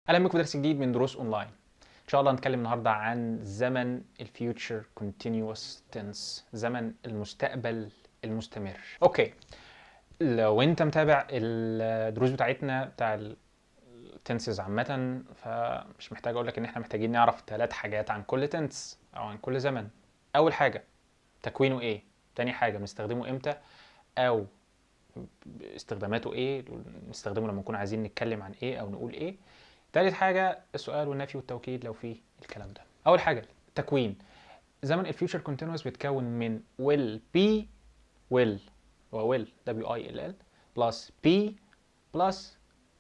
اهلا بكم في درس جديد من دروس اونلاين. ان شاء الله هنتكلم النهارده عن زمن الفيوتشر كونتينيوس تنس، زمن المستقبل المستمر. اوكي، لو انت متابع الدروس بتاعتنا بتاع التنسز عامه، فمش محتاج اقول لك ان احنا محتاجين نعرف 3 حاجات عن كل تنس او عن كل زمن. اول حاجه تكوينه ايه، تاني حاجه بنستخدمه امتى او استخداماته ايه، نستخدمه لما نكون عايزين نتكلم عن ايه او نقول ايه. تالت حاجة السؤال والنفي والتوكيد لو في الكلام ده. أول حاجة تكوين زمن الفيوتشر كونتينوس بيتكون من will be will هو will will plus be plus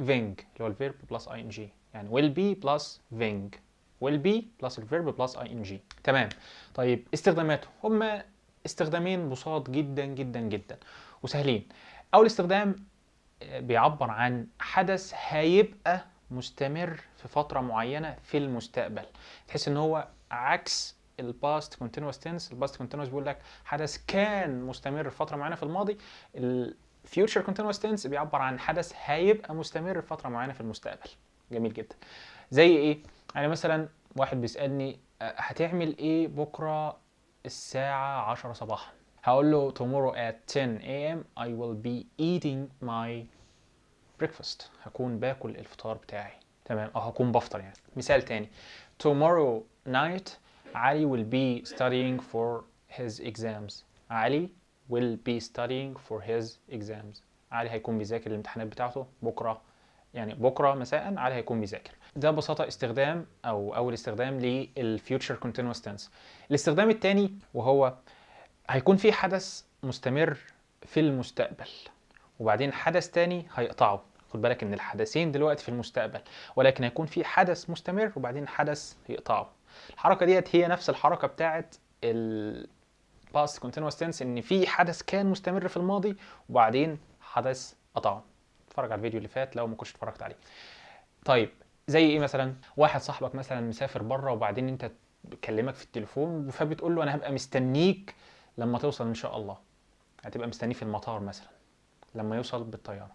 ving اللي هو الفيرب plus ing، يعني will be plus ving، will be plus الفيرب plus ing. تمام. طيب استخداماته هما استخدامين بساط جدا جدا جدا وسهلين. أول استخدام بيعبر عن حدث هيبقى مستمر في فترة معينة في المستقبل. تحس ان هو عكس الباست كونتينوس تنس. الباست كونتينوس بيقول لك حدث كان مستمر في فترة معينة في الماضي. الفيوتشر كونتينوس تنس بيعبر عن حدث هيبقى مستمر في فترة معينة في المستقبل. جميل جدا. زي ايه؟ يعني مثلا واحد بيسألني هتعمل ايه بكرة الساعة 10 صباحا؟ هقول له tomorrow at 10 a.m. I will be eating my breakfast. هكون باكل الفطار بتاعي. تمام، او هكون بفطر يعني. مثال تاني tomorrow night علي will be studying for his exams. علي will be studying for his exams. علي هيكون بيذاكر الامتحانات بتاعته بكره، يعني بكره مساء علي هيكون بيذاكر. ده ببساطه استخدام او اول استخدام للفيوتشر كونتينوس تنس. الاستخدام الثاني وهو هيكون في حدث مستمر في المستقبل وبعدين حدث تاني هيقطعه. خد بالك ان الحدثين دلوقتي في المستقبل، ولكن هيكون في حدث مستمر وبعدين حدث يقطعه. الحركه ديت هي نفس الحركه بتاعه الباست كونتينوس تنس، ان في حدث كان مستمر في الماضي وبعدين حدث قطعه. اتفرج على الفيديو اللي فات لو ما كنتش اتفرجت عليه. طيب زي ايه مثلا؟ واحد صاحبك مثلا مسافر بره وبعدين انت بكلمك في التليفون فبتقول له انا هبقى مستنيك لما توصل ان شاء الله. هتبقى مستنيه في المطار مثلا لما يوصل بالطياره.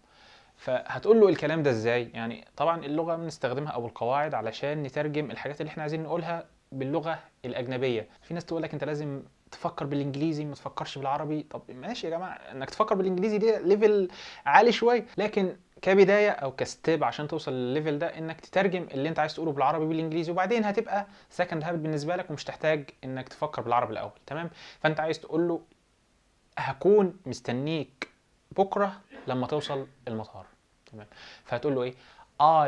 فهتقول له الكلام ده ازاي؟ يعني طبعا اللغه بنستخدمها او القواعد علشان نترجم الحاجات اللي احنا عايزين نقولها باللغه الاجنبيه. في ناس تقول لك انت لازم تفكر بالانجليزي ما تفكرش بالعربي. طب ماشي يا جماعه، انك تفكر بالانجليزي دي ليفل عالي شويه، لكن كبدايه او كستيب عشان توصل للليفل ده انك تترجم اللي انت عايز تقوله بالعربي بالانجليزي، وبعدين هتبقى سكند هابت بالنسبه لك ومش تحتاج انك تفكر بالعربي الاول. تمام. فانت عايز تقول له هكون مستنيك بكره لما توصل المطار. تمام. فهتقول له ايه؟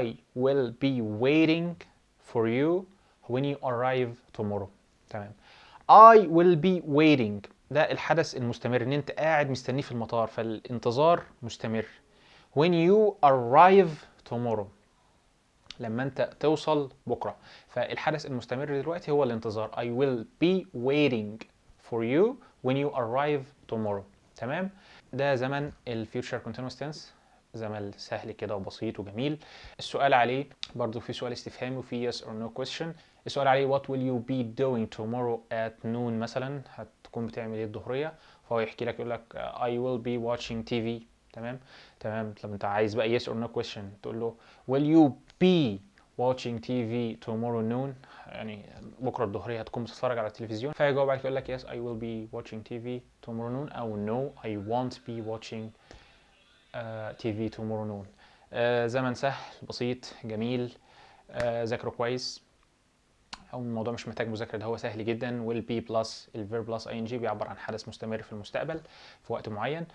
I will be waiting for you when you arrive tomorrow. تمام. I will be waiting ده الحدث المستمر، ان انت قاعد مستنيه في المطار فالانتظار مستمر. when you arrive tomorrow لما انت توصل بكره. فالحدث المستمر دلوقتي هو الانتظار. I will be waiting for you when you arrive tomorrow. تمام. ده زمن الفيوتشر كونتينوس تنس، زمن سهل كده وبسيط وجميل. السؤال عليه برضو في سؤال استفهامي وفي yes or no question. السؤال عليه what will you be doing tomorrow at noon مثلا، هتكون بتعمل ايه الظهريه؟ فهو يحكي لك يقول لك I will be watching TV. تمام. تمام. لما انت عايز بقى yes or no question تقول له will you be watching TV tomorrow noon، يعني بكره الظهريه هتكون بتتفرج على التلفزيون. فيجاوب عليك يقول لك yes I will be watching TV tomorrow noon او no I won't be watching TV tomorrow noon. زمن سهل بسيط جميل. ذاكره كويس. او الموضوع مش محتاج مذاكره، ده هو سهل جدا. will be plus الفيرب plus ing بيعبر عن حدث مستمر في المستقبل في وقت معين.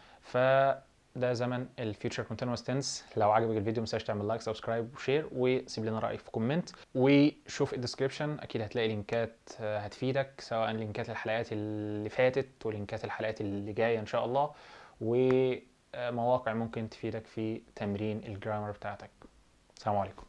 ده زمن الفيوتشر كونتينوس تنس. لو عجبك الفيديو متنساش تعمل لايك سبسكرايب وشير وسيب لنا رايك في كومنت، وشوف الديسكربشن اكيد هتلاقي لينكات هتفيدك، سواء لينكات الحلقات اللي فاتت ولينكات الحلقات اللي جايه ان شاء الله، ومواقع ممكن تفيدك في تمرين الجرامر بتاعتك. السلام عليكم.